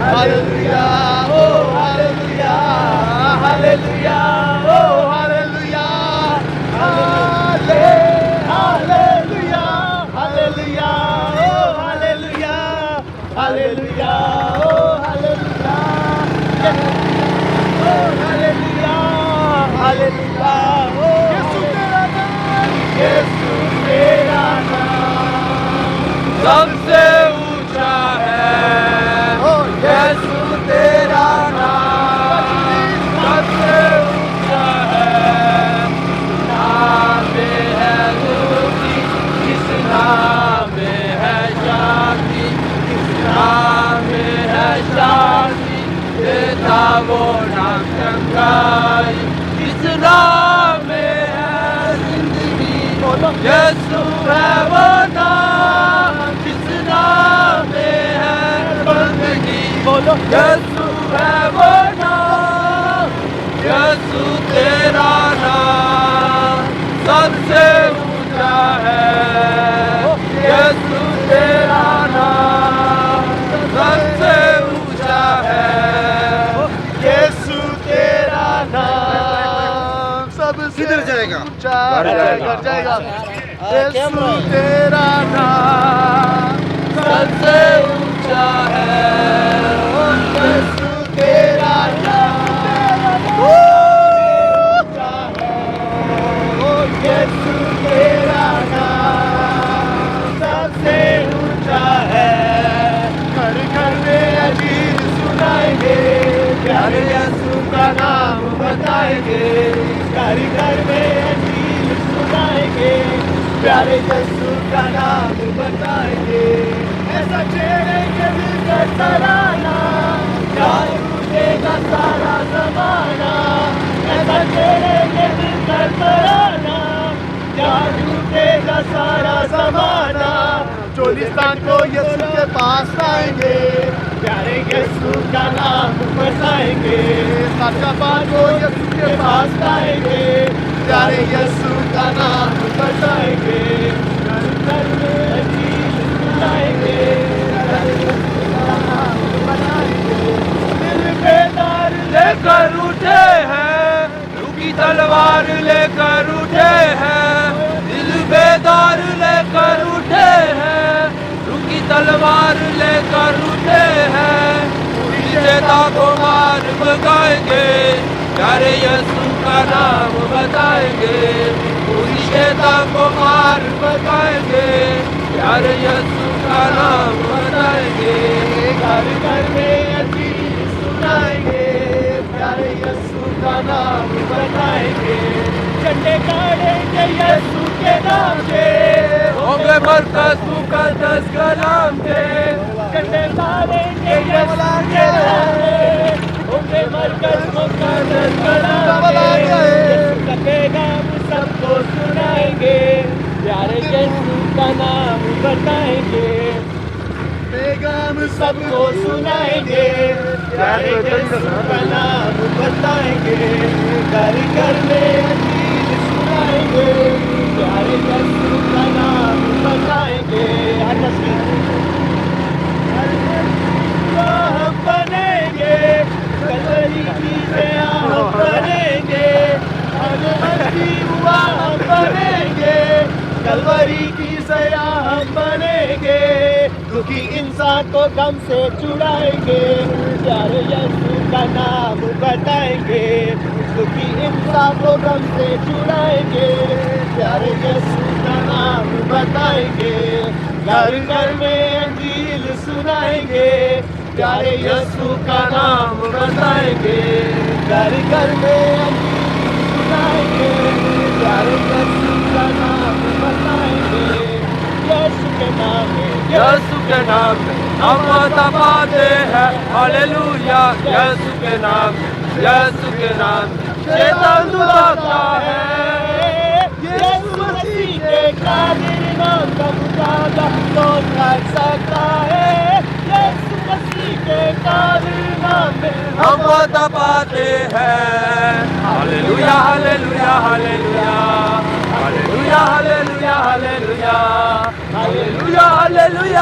Hallelujah, oh hallelujah, hallelujah, oh hallelujah, hallelujah, hallelujah, oh hallelujah, hallelujah, oh hallelujah, yes, oh hallelujah, hallelujah, oh यीशु तेरा नाम सबसे ऊंचा है, यीशु तेरा नाम सबसे ऊंचा है, नाम में है मुक्ति, इस नाम में है शांति, इस नाम में है शांति, देता वो नाम चंगाई, इस नाम में है जिंदगी, यीशु है वो नाम, जिस नाम में है बंदगी, यीशु है वो नाम, यीशु तेरा नाम सबसे ऊंचा है, यीशु तेरा नाम सबसे ऊंचा है, यीशु तेरा नाम सबसे किधर जाएगा? ऊंचा है, घर जाएगा, यीशु तेरा नाम सबसे ऊंचा है, यीशु तेरा नाम ऊंचा है, यीशु तेरा नाम सबसे ऊंचा है, घर घर में अजीब सुनाएंगे, प्यारे यीशु का नाम बताएंगे, घर घर में अजीब सुनाएंगे, प्यारे यीशु का नाम बताएंगे, ऐसा छेड़ेंगे मिलकर तराना, जान उठेगा सारा ज़माना, ऐसा छेड़ेंगे मिलकर तराना, जान उठेगा सारा ज़माना, चोलिस्तान को यीशु के पास लाएंगे, प्यारे यीशु का नाम बताएंगे, साचाबाद को यीशु के पास लाएंगे, प्यारे यीशु का नाम बताएंगे, घर घर में अजीब सुनाएंगे, प्यारे यीशु का नाम बताएंगे, दिल बेदार लेकर उठे हैं, रुकी तलवार लेकर उठे हैं, दिल बेदार लेकर उठे हैं, रुकी तलवार लेकर उठे हैं, पूरी शैतान को मार भगाएंगे, प्यारे यीशु का नाम बताएंगे, पूरी शैतान को मार भगाएंगे, प्यारे यीशु का नाम बताएंगे, घर घर में अजीब सुनाएंगे, प्यारे यीशु का नाम बताएंगे, झंडे गाड़ेंगे यीशु के नाम से, होंगे मरकज मुकद्दस का नाम से, झंडे गाड़ेंगे यीशु के नाम से, होंगे मरकज मुकद्दस का नाम से, यीशु का पैगाम सबको सुनाएंगे, प्यारे यीशु का नाम बताएंगे, पैगाम सबको सुनाएंगे, प्यारे यीशु का नाम बताएंगे, घर घर में अजीब सुनाएंगे, प्यारे यीशु का नाम बताएंगे, हम बनेंगे, कलवरी की दया हम बनेंगे, हुआ हम बनेंगे, कलवरी की सया हम बनेंगे, दुखी इंसान को गम से छुड़ाएंगे, प्यारे यीशु का नाम बताएंगे, दुखी इंसान को गम से छुड़ाएंगे, प्यारे यीशु का नाम बताएंगे, घर घर में अंजील सुनाएंगे, प्यारे यीशु का नाम बताएंगे, घर घर में अंजील सुनाएंगे, प्यारे यीशु का नाम बताएंगे, यीशु के नाम में, यीशु के नाम में हम दबाते हैं, हालेलुया, यीशु के नाम, यीशु के नाम शैतान दुलाता है, यीशु मसीह के कादिर नाम का मुकाबला कौन कर सकता है, यीशु मसीह के कादिर नाम में हम दबाते हैं, hallelujah hallelujah hallelujah hallelujah hallelujah hallelujah hallelujah hallelujah